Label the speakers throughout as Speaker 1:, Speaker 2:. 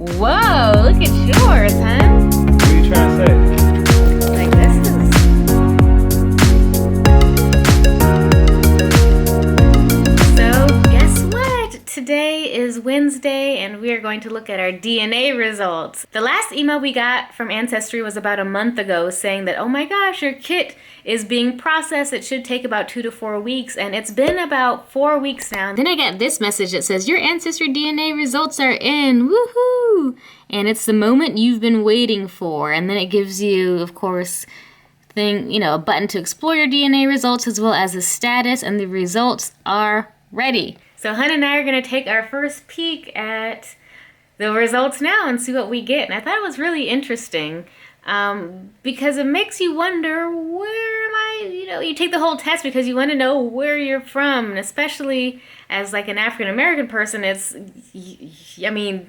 Speaker 1: Whoa, look at yours, huh?
Speaker 2: What are you trying to say?
Speaker 1: Like this is... So, guess what? Today is Wednesday and we are going to look at our DNA results. The last email we got from Ancestry was about a month ago saying that, oh my gosh, your kit is being processed. It should take about 2 to 4 weeks, and it's been about 4 weeks now. Then I got this message that says, your Ancestry DNA results are in, woohoo! And it's the moment you've been waiting for. And then it gives you, of course, a button to explore your DNA results as well as the status, and the results are ready. So Hun and I are gonna take our first peek at the results now and see what we get. And I thought it was really interesting. Because it makes you wonder, where am I? You take the whole test because you want to know where you're from, and especially as like an African American person, you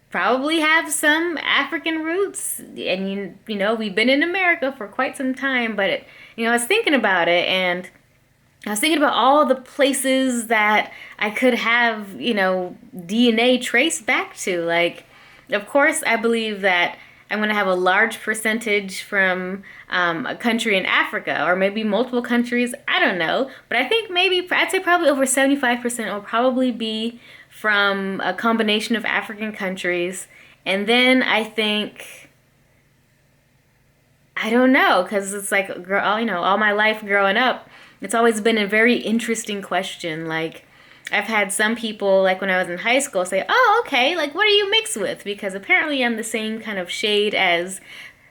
Speaker 1: probably have some African roots, and we've been in America for quite some time. But I was thinking about it, and I was thinking about all the places that I could have DNA traced back to, like. Of course, I believe that I'm going to have a large percentage from a country in Africa, or maybe multiple countries. I don't know. But I think I'd say probably over 75% will probably be from a combination of African countries. And then I think, I don't know, because it's like, all my life growing up, it's always been a very interesting question. Like, I've had some people, like when I was in high school, say, oh, okay, like what are you mixed with? Because apparently I'm the same kind of shade as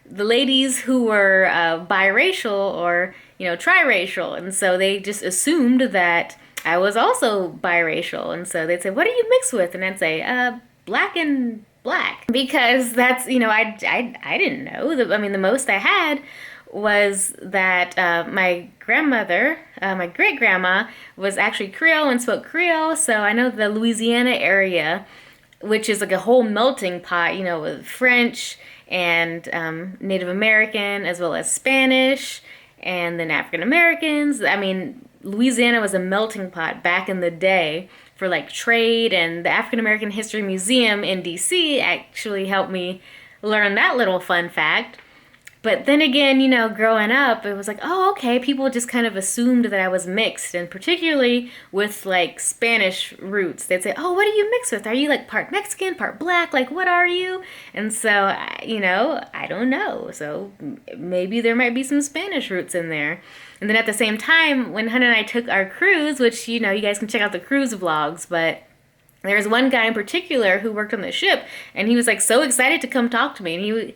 Speaker 1: the ladies who were biracial or, triracial. And so they just assumed that I was also biracial. And so they'd say, what are you mixed with? And I'd say, black and black. Because that's, I didn't know. The most I had was that my grandmother, my great-grandma, was actually Creole and spoke Creole. So I know the Louisiana area, which is like a whole melting pot, with French and Native American, as well as Spanish, and then African Americans. Louisiana was a melting pot back in the day for like trade, and the African American History Museum in DC actually helped me learn that little fun fact. But then again, growing up, it was like, oh, okay, people just kind of assumed that I was mixed, and particularly with like Spanish roots. They'd say, oh, what are you mixed with? Are you like part Mexican, part black? Like, what are you? And so, I don't know. So maybe there might be some Spanish roots in there. And then at the same time, when Hun and I took our cruise, which, you guys can check out the cruise vlogs, but there was one guy in particular who worked on the ship, and he was like so excited to come talk to me, and he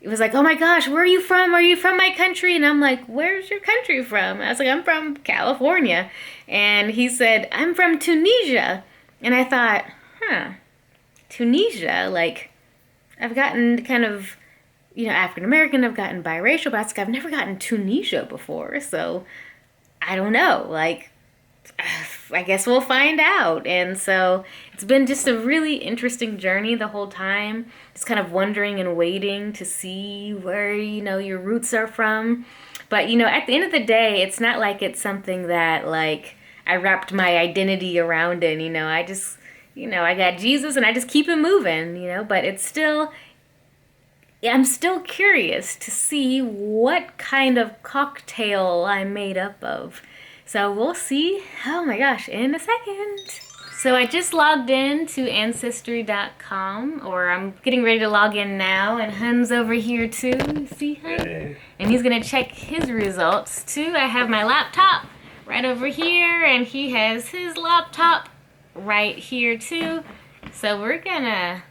Speaker 1: was like, oh my gosh, where are you from? Are you from my country? And I'm like, where's your country from? I was like, I'm from California. And he said, I'm from Tunisia. And I thought, Tunisia, like, I've gotten kind of, African American, I've gotten biracial, but I've never gotten Tunisia before. So I don't know, like, I guess we'll find out. And so it's been just a really interesting journey the whole time. Just kind of wondering and waiting to see where, your roots are from. But, at the end of the day, it's not like it's something that, like, I wrapped my identity around in, I just, I got Jesus and I just keep it moving, but it's still, I'm still curious to see what kind of cocktail I'm made up of. So we'll see, oh my gosh, in a second. So I just logged in to Ancestry.com, or I'm getting ready to log in now, and Hun's over here too. You see Hun?
Speaker 2: Hey.
Speaker 1: And he's gonna check his results too. I have my laptop right over here, and he has his laptop right here too. So we're gonna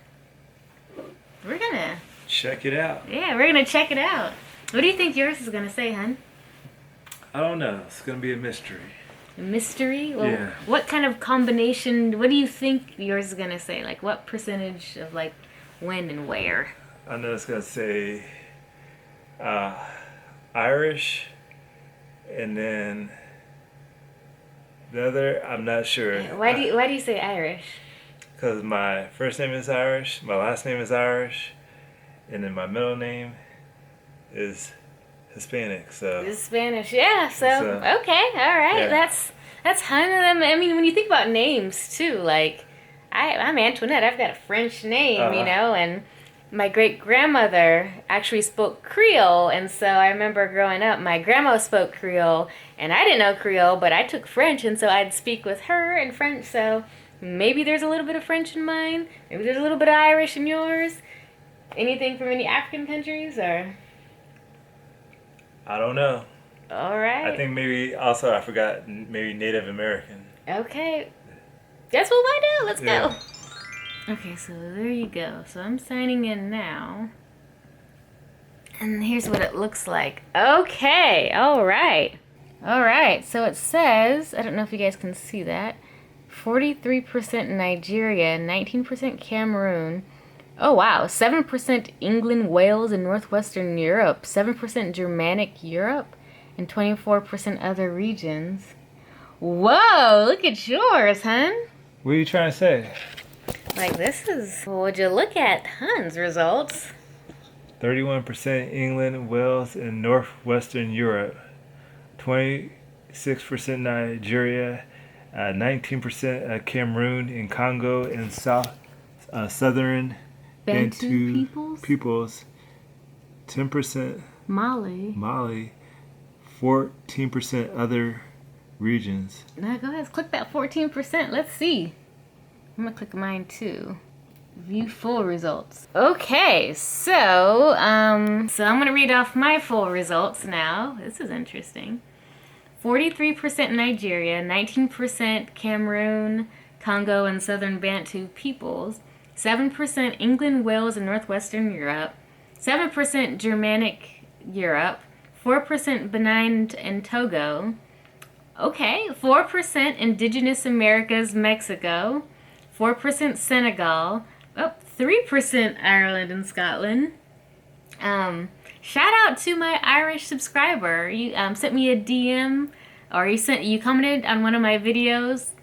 Speaker 2: check it out.
Speaker 1: Yeah, we're gonna check it out. What do you think yours is gonna say, Hun?
Speaker 2: I don't know. It's going to be a mystery.
Speaker 1: A mystery? Well,
Speaker 2: yeah.
Speaker 1: What kind of combination, what do you think yours is going to say? Like, what percentage of, like, when and where?
Speaker 2: I know it's going to say Irish, and then the other, I'm not sure.
Speaker 1: Why do you say Irish?
Speaker 2: Because my first name is Irish, my last name is Irish, and then my middle name is Hispanic, so.
Speaker 1: It's Spanish, yeah. So okay, all right. Yeah. That's Hun. When you think about names too, like I'm Antoinette. I've got a French name,
Speaker 2: Uh-huh.
Speaker 1: and my great grandmother actually spoke Creole, and so I remember growing up, my grandma spoke Creole, and I didn't know Creole, but I took French, and so I'd speak with her in French. So maybe there's a little bit of French in mine. Maybe there's a little bit of Irish in yours. Anything from any African countries, or?
Speaker 2: I don't know.
Speaker 1: All
Speaker 2: I
Speaker 1: right.
Speaker 2: think maybe also I forgot maybe Native American.
Speaker 1: Okay. That's what I do. Let's
Speaker 2: Yeah.
Speaker 1: go. Okay, so there you go. So I'm signing in now. And here's what it looks like. Okay, all right. All right, so it says, I don't know if you guys can see that, 43% Nigeria, 19% Cameroon. Oh, wow, 7% England, Wales, and Northwestern Europe, 7% Germanic Europe, and 24% other regions. Whoa, look at yours, hun.
Speaker 2: What are you trying to say?
Speaker 1: Like, this is, would you look at Hun's results?
Speaker 2: 31% England, Wales, and Northwestern Europe. 26% Nigeria. 19% Cameroon and Congo and Southern
Speaker 1: Bantu
Speaker 2: peoples. 10%
Speaker 1: Mali.
Speaker 2: Mali. 14% other regions.
Speaker 1: Now go ahead, click that 14%. Let's see. I'm gonna click mine too. View full results. Okay, so I'm gonna read off my full results now. This is interesting. 43% Nigeria, 19% Cameroon, Congo, and Southern Bantu peoples, 7% England, Wales, and Northwestern Europe, 7% Germanic Europe, 4% Benin and Togo, okay, 4% Indigenous Americas, Mexico, 4% Senegal, 3% Ireland and Scotland. Shout out to my Irish subscriber. You sent me a DM, or you commented on one of my videos.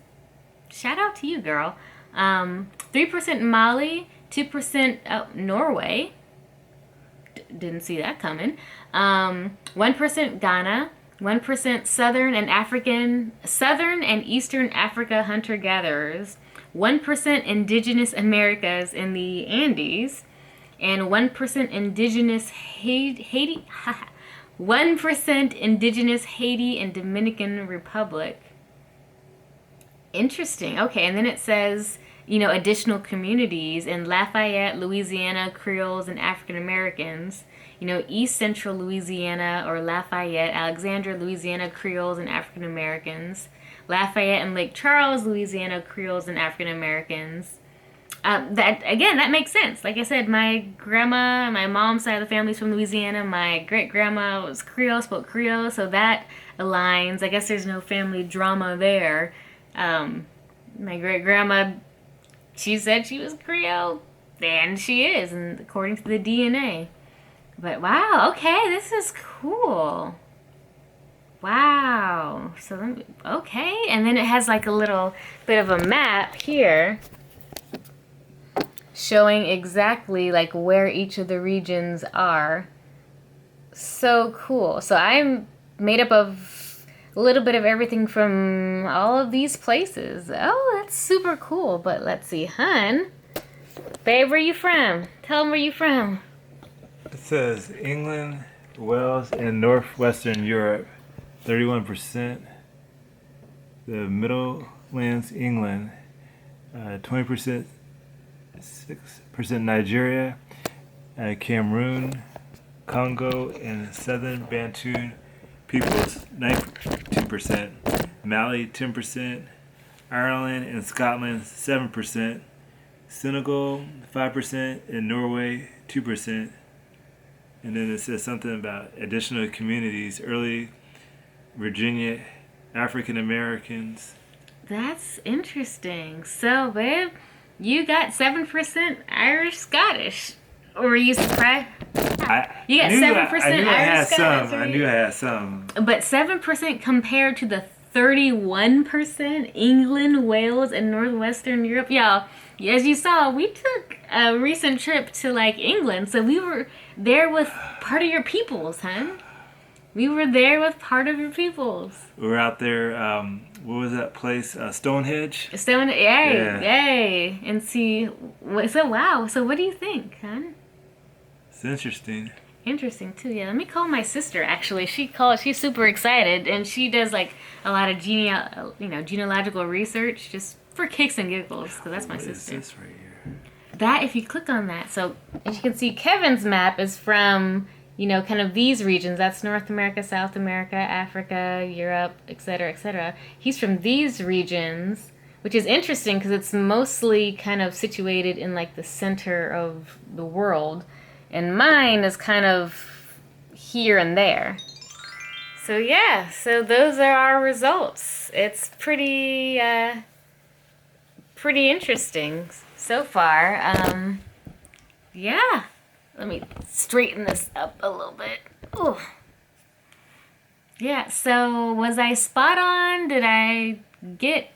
Speaker 1: Shout out to you, girl. 3% Mali, 2% Norway. Didn't see that coming. 1% Ghana, 1% Southern and Eastern Africa hunter-gatherers, 1% Indigenous Americas in the Andes, and 1% Indigenous Haiti, 1% Indigenous Haiti and Dominican Republic. Interesting. Okay, and then it says, additional communities in Lafayette, Louisiana, Creoles and African Americans. East Central Louisiana or Lafayette, Alexandria, Louisiana, Creoles and African Americans. Lafayette and Lake Charles, Louisiana, Creoles and African Americans. That makes sense. Like I said, my grandma, my mom's side of the family's from Louisiana. My great grandma was Creole, spoke Creole, so that aligns. I guess there's no family drama there. My great grandma, she said she was Creole, and she is, and according to the DNA. But wow, okay, this is cool. Wow. So okay, and then it has like a little bit of a map here showing exactly like where each of the regions are. So cool. So I'm made up of a little bit of everything from all of these places. Oh, that's super cool. But let's see, hun. Babe, where you from? Tell them where you from.
Speaker 2: It says England, Wales, and Northwestern Europe, 31%. The Middlelands, England, 20%, 6% Nigeria, Cameroon, Congo, and Southern Bantu peoples, 92%. Mali, 10%. Ireland and Scotland, 7%. Senegal, 5%. And Norway, 2%. And then it says something about additional communities, early Virginia, African Americans.
Speaker 1: That's interesting. So, babe, you got 7% Irish Scottish. Or were you surprised? You got 7% Irish Scottish.
Speaker 2: I knew I had some.
Speaker 1: But 7% compared to the 31% England, Wales, and Northwestern Europe. Y'all, as you saw, we took a recent trip to like England, so we were there with part of your peoples, huh? We were there with part of your peoples.
Speaker 2: We were out there what was that place? Stonehenge.
Speaker 1: Stone, yay,
Speaker 2: Yeah.
Speaker 1: yay, and see. So wow. So what do you think, hon?
Speaker 2: It's interesting.
Speaker 1: Interesting too. Yeah, let me call my sister. Actually, she's super excited, and she does like a lot of genealogical research just for kicks and giggles. Because that's my
Speaker 2: What is
Speaker 1: sister.
Speaker 2: this right here?
Speaker 1: That if you click on that, so as you can see, Kevin's map is from kind of these regions. That's North America, South America, Africa, Europe, etc., etc. He's from these regions, which is interesting because it's mostly kind of situated in like the center of the world, and mine is kind of here and there. So yeah, so those are our results. It's pretty interesting so far. Yeah. Let me straighten this up a little bit. Ooh. Yeah, so was I spot on? Did I get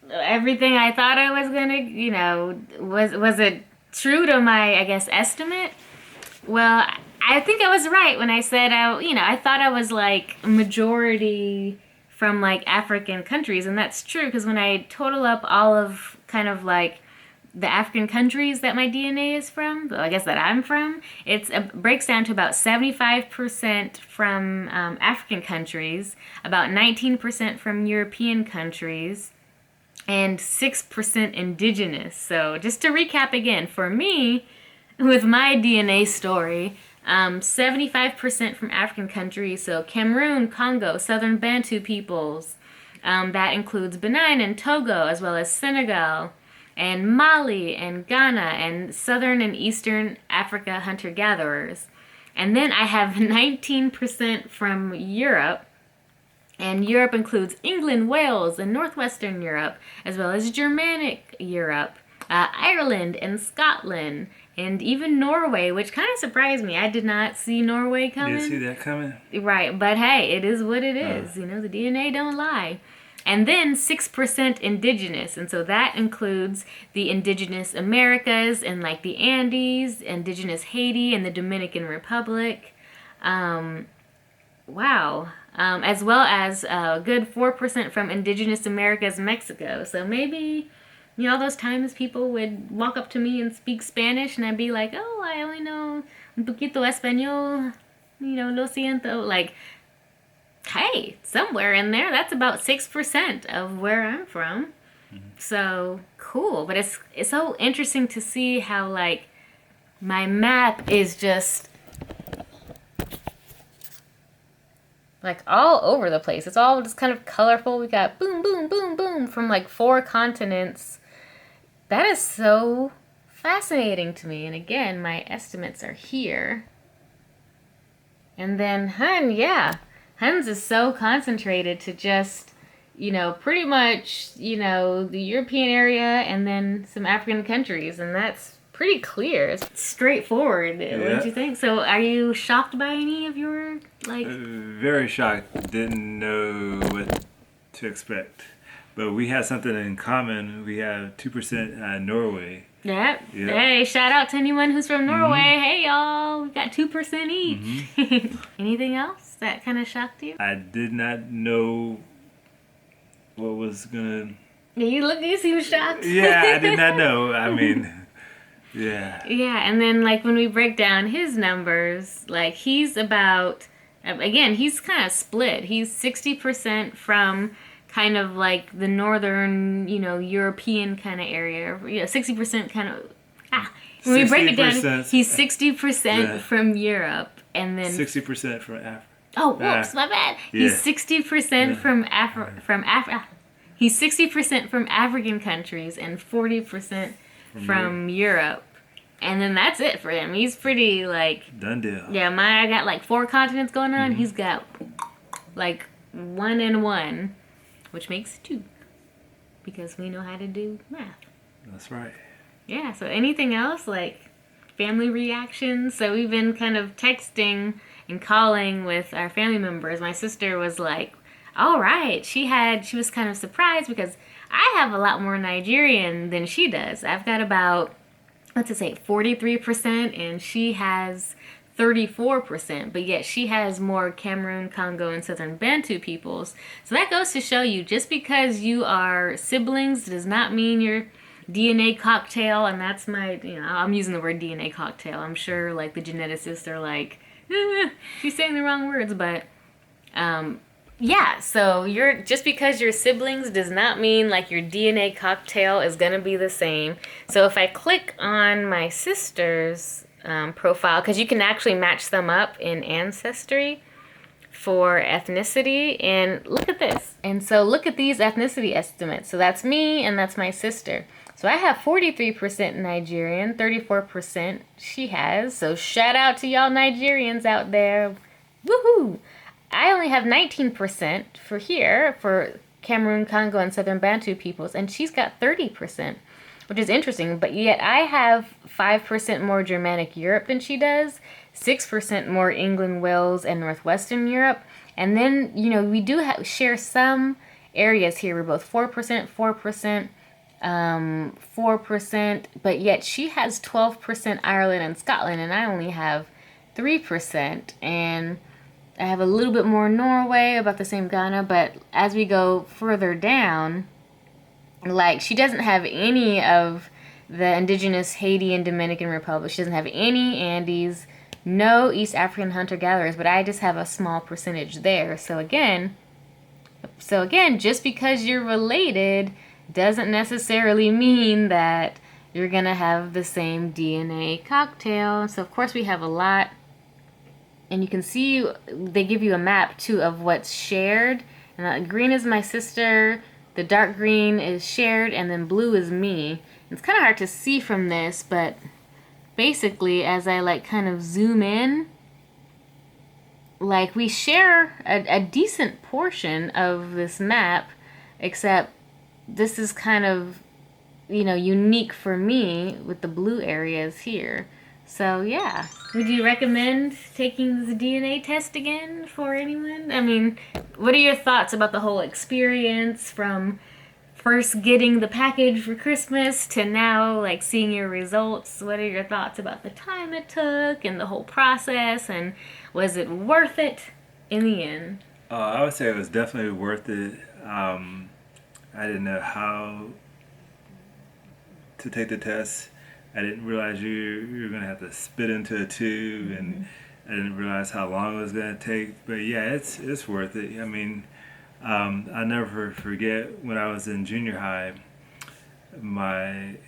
Speaker 1: everything I thought I was gonna, was it true to my, I guess, estimate? Well, I think I was right when I said, I thought I was like majority from like African countries, and that's true because when I total up all of kind of like the African countries that my DNA is from, I guess that I'm from, it breaks down to about 75% from African countries, about 19% from European countries, and 6% indigenous. So just to recap again, for me, with my DNA story, 75% from African countries, so Cameroon, Congo, Southern Bantu peoples. That includes Benin and Togo, as well as Senegal, and Mali, and Ghana, and Southern and Eastern Africa hunter-gatherers. And then I have 19% from Europe, and Europe includes England, Wales, and Northwestern Europe, as well as Germanic Europe, Ireland, and Scotland, and even Norway, which kind of surprised me. I did not see Norway coming.
Speaker 2: You didn't see that coming?
Speaker 1: Right, but hey, it is what it is. The DNA don't lie. And then 6% indigenous, and so that includes the indigenous Americas and like the Andes, indigenous Haiti, and the Dominican Republic. Wow. As well as a good 4% from indigenous Americas, Mexico. So maybe, all those times people would walk up to me and speak Spanish, and I'd be like, oh, I only know un poquito español, lo siento. Like, hey, somewhere in there, that's about 6% of where I'm from. So cool. But it's so interesting to see how like my map is just like all over the place. It's all just kind of colorful. We got boom, boom, boom, boom from like 4 continents. That is so fascinating to me. And again, my estimates are here. And then Huns is so concentrated to just, pretty much, the European area and then some African countries. And that's pretty clear. It's straightforward.
Speaker 2: Yeah.
Speaker 1: What do you think? So are you shocked by any of your, like...
Speaker 2: Very shocked. Didn't know what to expect. But we have something in common. We have 2% Norway.
Speaker 1: Yep.
Speaker 2: Yep.
Speaker 1: Hey, shout out to anyone who's from Norway. Hey, y'all. We got 2% each. Anything else that kind of shocked you?
Speaker 2: I did not know what was gonna...
Speaker 1: You seem shocked.
Speaker 2: Yeah, I did not know. I mean, yeah.
Speaker 1: Yeah, and then like when we break down his numbers, like he's about, again, he's kind of split. He's 60% from kind of like the northern, European kind of area. 60% kind of, when we break it down, he's 60% from Europe, and then
Speaker 2: 60% from Africa.
Speaker 1: Oh, whoops, my bad. He's 60% from Africa. He's 60% from African countries and 40% from Europe. And then that's it for him. He's pretty like...
Speaker 2: Done deal.
Speaker 1: Yeah, I got like 4 continents going on. He's got like 1 and 1, which makes 2. Because we know how to do math.
Speaker 2: That's right.
Speaker 1: Yeah, so anything else? Like family reactions? So we've been kind of texting and calling with our family members. My sister was like, all right. She was kind of surprised because I have a lot more Nigerian than she does. I've got about, 43%, and she has 34%, but yet she has more Cameroon, Congo, and Southern Bantu peoples. So that goes to show you, just because you are siblings does not mean you're DNA cocktail. And that's my, I'm using the word DNA cocktail. I'm sure like the geneticists are like, she's saying the wrong words, but yeah, so you're just because you're siblings does not mean like your DNA cocktail is gonna be the same. So if I click on my sister's profile, because you can actually match them up in Ancestry for ethnicity, and look at this. And so look at these ethnicity estimates. So that's me and that's my sister. So I have 43% Nigerian, 34% she has. So shout out to y'all Nigerians out there. Woohoo! I only have 19% for here, for Cameroon, Congo, and Southern Bantu peoples, and she's got 30%, which is interesting. But yet I have 5% more Germanic Europe than she does, 6% more England, Wales, and Northwestern Europe. And then, we do share some areas here. We're both 4%, 4%, but yet she has 12% Ireland and Scotland, and I only have 3%. And I have a little bit more Norway, about the same Ghana, but as we go further down, like she doesn't have any of the indigenous Haiti and Dominican Republic. She doesn't have any Andes, no East African hunter-gatherers, but I just have a small percentage there. So again, just because you're related doesn't necessarily mean that you're going to have the same DNA cocktail. So of course we have a lot. And you can see they give you a map too of what's shared. And green is my sister, the dark green is shared, and then blue is me. It's kind of hard to see from this, but basically as I like kind of zoom in, like we share a decent portion of this map, except this is kind of, unique for me with the blue areas here. So yeah. Would you recommend taking the DNA test again for anyone? I mean, what are your thoughts about the whole experience from first getting the package for Christmas to now like seeing your results? What are your thoughts about the time it took and the whole process, and was it worth it in the end?
Speaker 2: I would say it was definitely worth it. I didn't know how to take the test. I didn't realize you were going to have to spit into a tube, and I didn't realize how long it was going to take. But yeah, it's worth it. I mean, I'll never forget when I was in junior high, my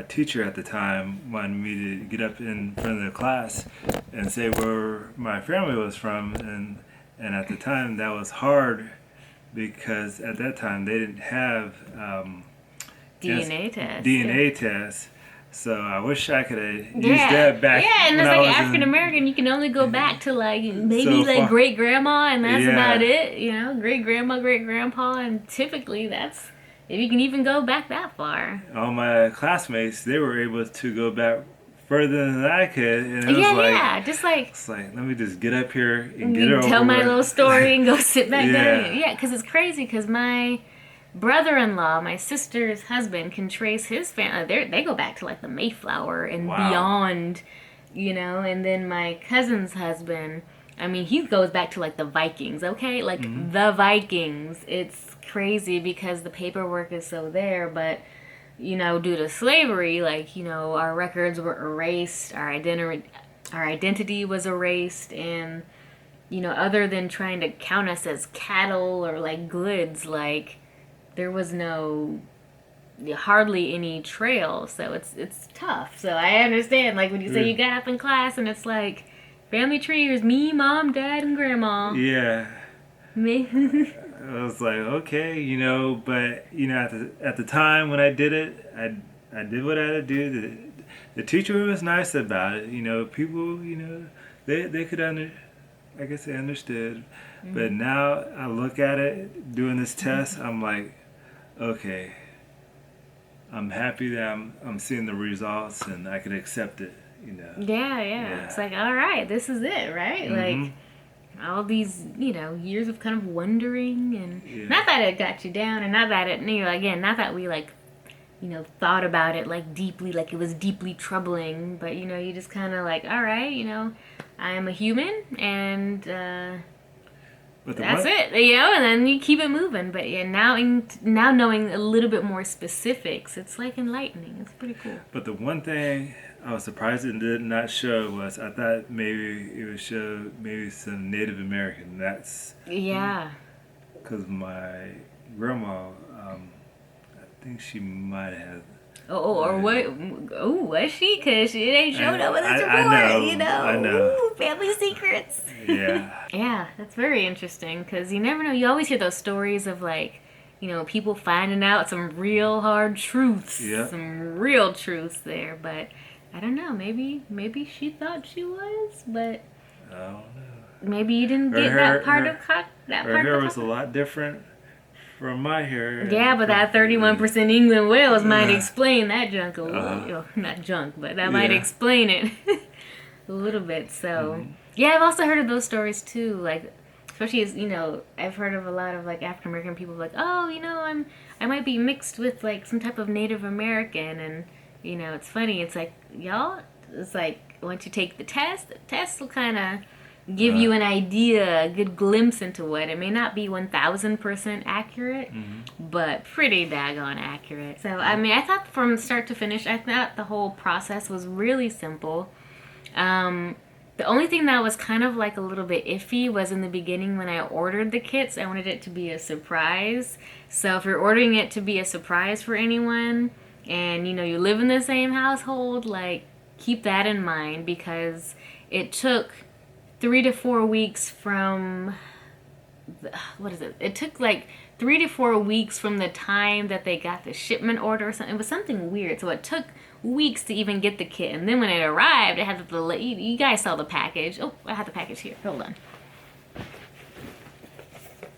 Speaker 2: teacher at the time wanted me to get up in front of the class and say where my family was from, and at the time that was hard because at that time they didn't have DNA tests. So I wish I could have used that back.
Speaker 1: Yeah, and it's like African American, you can only go back to like maybe like great grandma, and that's about it. Great grandma, great grandpa, and typically that's if you can even go back that far.
Speaker 2: All my classmates, they were able to go back further than I could, and it was
Speaker 1: just like
Speaker 2: it's like let me just get up here and get it over.
Speaker 1: Tell my little story and go sit back down. Yeah, because it's crazy. Because my brother-in-law, my sister's husband, can trace his family. They go back to like the Mayflower and beyond, And then my cousin's husband, I mean, he goes back to like the Vikings. Okay, like the Vikings. It's crazy because the paperwork is so there, but due to slavery, like our records were erased, our identity was erased, and other than trying to count us as cattle or like goods, like there was hardly any trail, so it's tough. So I understand, like when you say you got up in class and it's like family tree is me, mom, dad, and grandma.
Speaker 2: Yeah.
Speaker 1: Me.
Speaker 2: I was like, okay, but at the time when I did it, I did what I had to do. The teacher was nice about it. People, they could I guess they understood. But now I look at it doing this test, I'm like, okay, I'm happy that I'm seeing the results and I can accept it,
Speaker 1: Yeah. It's like, all right, this is it, right? Like all these, years of kind of wondering, and not that it got you down, and not that it, again, not that we like, thought about it like deeply, like it was deeply troubling, but you just kind of like, all right, I am a human, and
Speaker 2: But the
Speaker 1: that's
Speaker 2: one,
Speaker 1: it, and then you keep it moving. But yeah, now knowing a little bit more specifics, it's like enlightening. It's pretty cool.
Speaker 2: but the one thing I was surprised it did not show was I thought maybe it would show maybe some Native American. That's
Speaker 1: Yeah.
Speaker 2: because my grandma, I think she might have.
Speaker 1: Or what? Oh, was she? Because she ain't showed up with this report,
Speaker 2: I know.
Speaker 1: Ooh, family secrets.
Speaker 2: Yeah.
Speaker 1: Yeah, that's very interesting because you never know. You always hear those stories of like, people finding out some real hard truths,
Speaker 2: Yeah.
Speaker 1: some real truths there. But I don't know. Maybe she thought she was, but
Speaker 2: I don't know.
Speaker 1: maybe you didn't
Speaker 2: Her
Speaker 1: get
Speaker 2: hair-
Speaker 1: that part
Speaker 2: her-
Speaker 1: of that
Speaker 2: Her
Speaker 1: part
Speaker 2: hair
Speaker 1: of
Speaker 2: was a lot different from my hair.
Speaker 1: Yeah, but that 31% England Wales might
Speaker 2: Uh,
Speaker 1: explain that junk a little.
Speaker 2: Uh-huh.
Speaker 1: Not junk, but that might
Speaker 2: Yeah.
Speaker 1: explain it a little bit. So,
Speaker 2: Mhm.
Speaker 1: yeah, I've also heard of those stories too. Like, especially as I've heard of a lot of like African American people like, oh, I might be mixed with like some type of Native American, and it's funny. It's like y'all. It's like once you take the test will kind of give you an idea, a good glimpse into what it may not be 1000% accurate, but pretty daggone accurate. So I mean, I thought from start to finish, I thought the whole process was really simple. The only thing that was kind of like a little bit iffy was in the beginning when I ordered the kits. I wanted it to be a surprise. So if you're ordering it to be a surprise for anyone, and you live in the same household, like keep that in mind because it took 3 to 4 weeks from what is it? It took like 3 to 4 weeks from the time that they got the shipment order or something. It was something weird. So it took weeks to even get the kit. And then when it arrived, it had the delay. You guys saw the package. Oh, I have the package here. Hold on.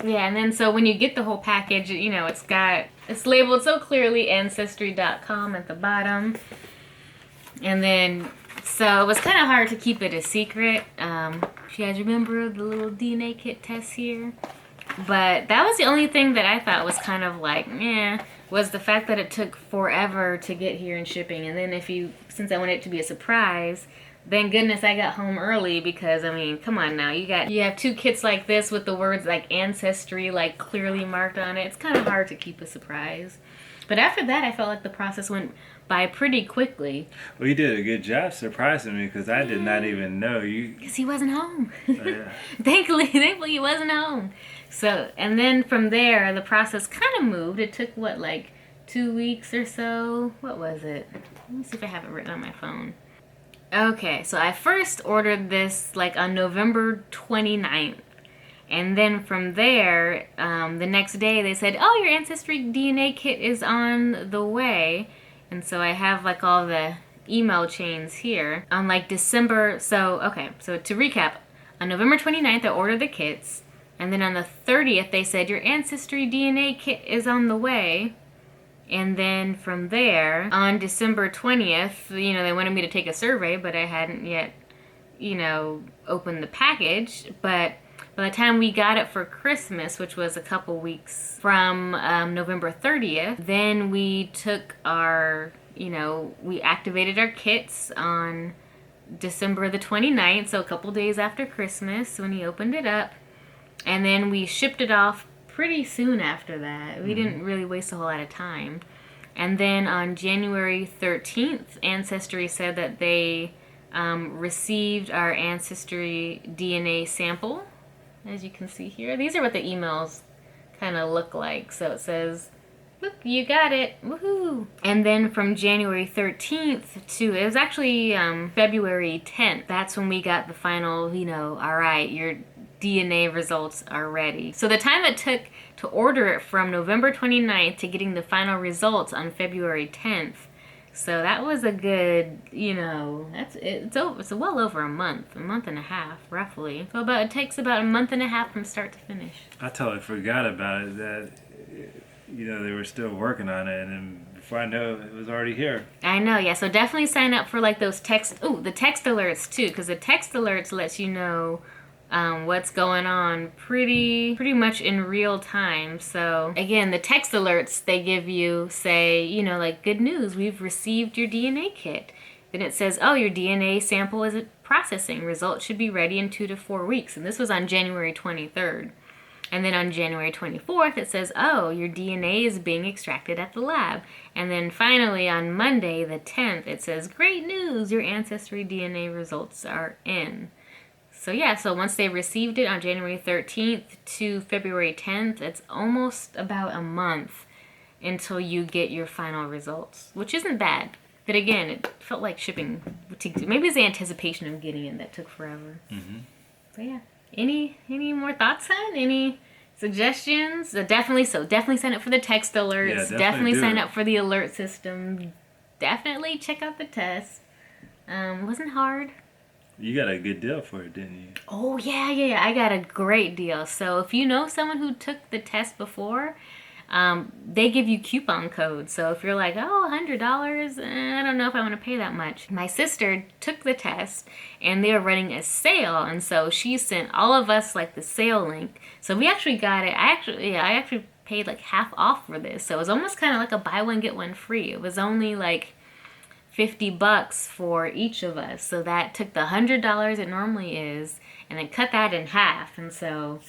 Speaker 1: Yeah, and then so when you get the whole package, it's labeled so clearly Ancestry.com at the bottom. And then so it was kind of hard to keep it a secret. If you guys remember the little DNA kit test here. But that was the only thing that I thought was kind of like, was the fact that it took forever to get here in shipping. And then since I wanted it to be a surprise, thank goodness I got home early because, I mean, come on now. You have 2 kits like this with the words like Ancestry like clearly marked on it. It's kind of hard to keep a surprise. But after that, I felt like the process went by pretty quickly.
Speaker 2: Well, you did a good job surprising me because I did not even know you.
Speaker 1: Because he wasn't home.
Speaker 2: Yeah.
Speaker 1: Thankfully, he wasn't home. So, and then from there, the process kind of moved. It took, like 2 weeks or so? What was it? Let me see if I have it written on my phone. Okay, so I first ordered this, like, on November 29th. And then from there, the next day they said, oh, your Ancestry DNA kit is on the way. And so I have like all the email chains here. On like December, so to recap, on November 29th I ordered the kits. And then on the 30th they said, your Ancestry DNA kit is on the way. And then from there, on December 20th, they wanted me to take a survey, but I hadn't yet, opened the package. But by the time we got it for Christmas, which was a couple weeks from November 30th, then we took we activated our kits on December the 29th, so a couple days after Christmas when he opened it up. And then we shipped it off pretty soon after that. We didn't really waste a whole lot of time. And then on January 13th, Ancestry said that they received our Ancestry DNA sample. As you can see here, these are what the emails kind of look like. So it says, look, you got it, woohoo. And then from January 13th to, it was actually February 10th, that's when we got the final, all right, your DNA results are ready. So the time it took to order it from November 29th to getting the final results on February 10th, so that was a good, it's well over a month and a half, roughly. So it takes about a month and a half from start to finish.
Speaker 2: I totally forgot about it that, they were still working on it, and then before I know it was already here.
Speaker 1: I know, yeah. So definitely sign up for like those the text alerts too, because the text alerts lets you know what's going on pretty much in real time. So again, the text alerts they give you say, like, good news, we've received your DNA kit. Then it says, oh, your DNA sample is processing. Results should be ready in 2 to 4 weeks. And this was on January 23rd. And then on January 24th, it says, oh, your DNA is being extracted at the lab. And then finally on Monday, the 10th, it says, great news, your Ancestry DNA results are in. So yeah, so once they received it on January 13th to February 10th, it's almost about a month until you get your final results, which isn't bad. But again, it felt like shipping. Maybe it's the anticipation of getting it that took forever.
Speaker 2: Mm-hmm.
Speaker 1: So yeah. Any more thoughts, on any suggestions? Definitely sign up for the text alerts.
Speaker 2: Yeah,
Speaker 1: definitely sign
Speaker 2: do.
Speaker 1: up for the alert system. Definitely check out the test. It wasn't hard.
Speaker 2: You got a good deal for it, didn't you?
Speaker 1: Oh yeah. I got a great deal. So if you know someone who took the test before, they give you coupon codes. So if you're like, oh, $100, I don't know if I want to pay that much. My sister took the test and they were running a sale. And so she sent all of us like the sale link. So we actually got it. I actually paid like half off for this. So it was almost kind of like a buy one, get one free. It was only like $50 for each of us. So that took the $100 it normally is and then cut that in half. And so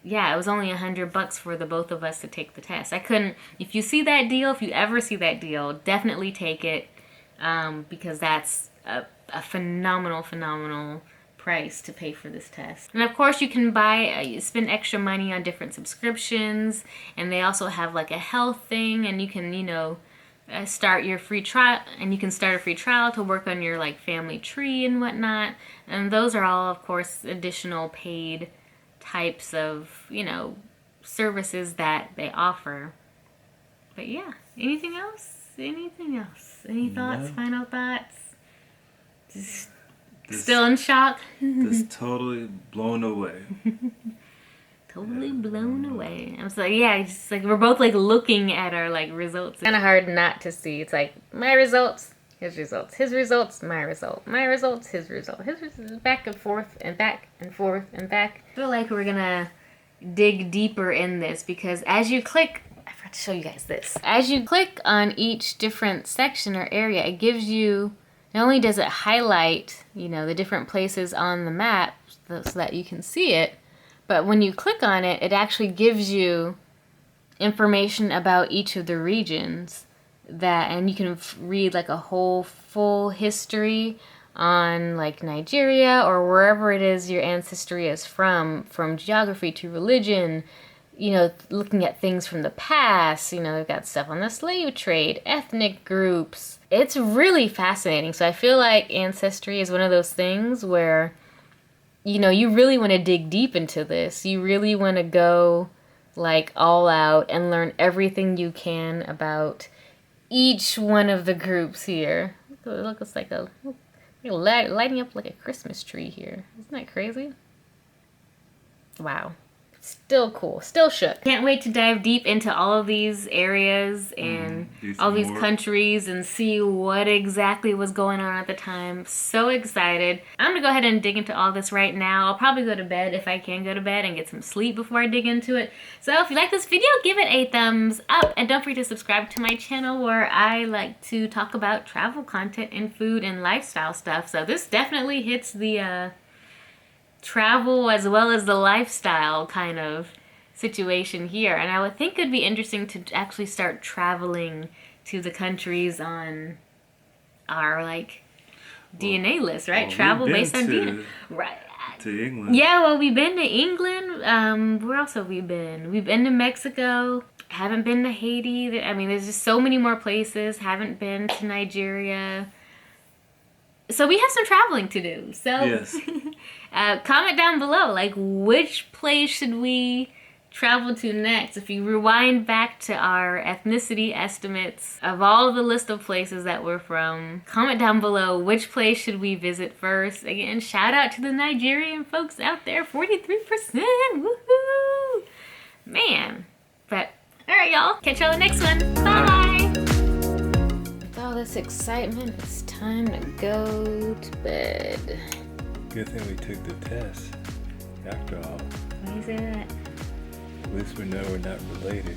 Speaker 1: yeah, it was only $100 for the both of us to take the test. I couldn't. If you see that deal, if you ever see that deal, definitely take it, because that's a phenomenal price to pay for this test. And of course, you can spend extra money on different subscriptions, and they also have like a health thing, and you can start your free trial, and you can start a free trial to work on your like family tree and whatnot. And those are all, of course, additional paid types of services that they offer. But yeah, anything else? Any thoughts?
Speaker 2: No.
Speaker 1: Final thoughts? Still in shock?
Speaker 2: Just totally blown away.
Speaker 1: Totally blown away. I'm so it's like we're both like looking at our like results. Kind of hard not to see. It's like my results, his results, his results, my result, my results, his result, his results, back and forth and back and forth and back. I feel like we're gonna dig deeper in this because as you click, I forgot to show you guys this. As you click on each different section or area, it gives you, not only does it highlight, the different places on the map so that you can see it, but when you click on it, it actually gives you information about each of the regions. And you can read like a whole full history on like Nigeria or wherever it is your ancestry is from geography to religion, looking at things from the past. They've got stuff on the slave trade, ethnic groups. It's really fascinating. So I feel like Ancestry is one of those things where, you really want to dig deep into this. You really want to go like all out and learn everything you can about each one of the groups here. It looks like lighting up like a Christmas tree here. Isn't that crazy? Wow. Still cool. Still shook. Can't wait to dive deep into all of these areas and all these countries and see what exactly was going on at the time. So excited. I'm gonna go ahead and dig into all this right now. I'll probably go to bed if I can go to bed and get some sleep before I dig into it. So if you like this video, give it a thumbs up and don't forget to subscribe to my channel where I like to talk about travel content and food and lifestyle stuff. So this definitely hits the travel as well as the lifestyle kind of situation here, and I would think it'd be interesting to actually start traveling to the countries on our like DNA list, right? Travel based on DNA, right?
Speaker 2: To England.
Speaker 1: Yeah, well, we've been to England. Where else have we been? We've been to Mexico. Haven't been to Haiti. I mean, there's just so many more places. Haven't been to Nigeria. So we have some traveling to do. So
Speaker 2: yes.
Speaker 1: Comment down below, like, which place should we travel to next? If you rewind back to our ethnicity estimates of all the list of places that we're from, comment down below which place should we visit first. Again, shout out to the Nigerian folks out there, 43%. Woohoo! Man. But, alright, y'all. Catch y'all in the next one. Bye! With all this excitement, it's time to go to bed.
Speaker 2: Good thing we took the test, after all.
Speaker 1: Why do you say that?
Speaker 2: At least we know we're not related.